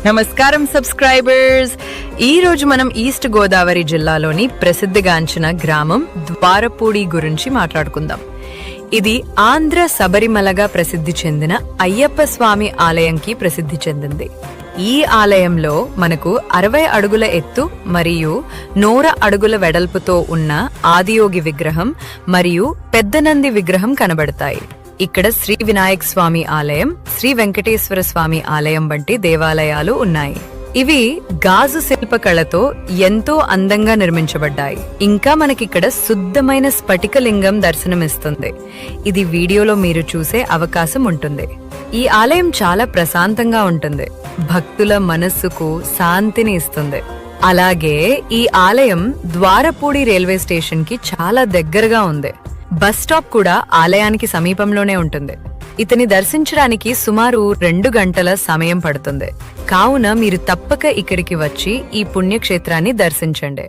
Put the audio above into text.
నమస్కారం సబ్స్క్రైబర్స్. ఈ రోజు మనం ఈస్ట్ గోదావరి జిల్లాలోని ప్రసిద్ధిగాంచిన గ్రామం ద్వారపూడి గురించి మాట్లాడుకుందాం. ఇది ఆంధ్ర శబరిమలగా ప్రసిద్ధి చెందిన అయ్యప్ప స్వామి ఆలయంకి ప్రసిద్ధి చెందింది. ఈ ఆలయంలో మనకు 60 అడుగుల ఎత్తు మరియు 100 అడుగుల వెడల్పుతో ఉన్న ఆదియోగి విగ్రహం మరియు పెద్ద నంది విగ్రహం కనబడతాయి. ఇక్కడ శ్రీ వినాయక స్వామి ఆలయం, శ్రీ వెంకటేశ్వర స్వామి ఆలయం వంటి దేవాలయాలు ఉన్నాయి. ఇవి గాజు శిల్పకళతో ఎంతో అందంగా నిర్మించబడ్డాయి. ఇంకా మనకిక్కడ శుద్ధమైన స్ఫటికలింగం దర్శనమిస్తుంది. ఇది వీడియోలో మీరు చూసే అవకాశం ఉంటుంది. ఈ ఆలయం చాలా ప్రశాంతంగా ఉంటుంది, భక్తుల మనస్సుకు శాంతిని ఇస్తుంది. అలాగే ఈ ఆలయం ద్వారపూడి రైల్వే స్టేషన్ కి చాలా దగ్గరగా ఉంది. బస్ స్టాప్ కూడా ఆలయానికి సమీపంలోనే ఉంటుంది. ఇతని దర్శించడానికి సుమారు 2 గంటల సమయం పడుతుంది. కావున మీరు తప్పక ఇక్కడికి వచ్చి ఈ పుణ్యక్షేత్రాన్ని దర్శించండి.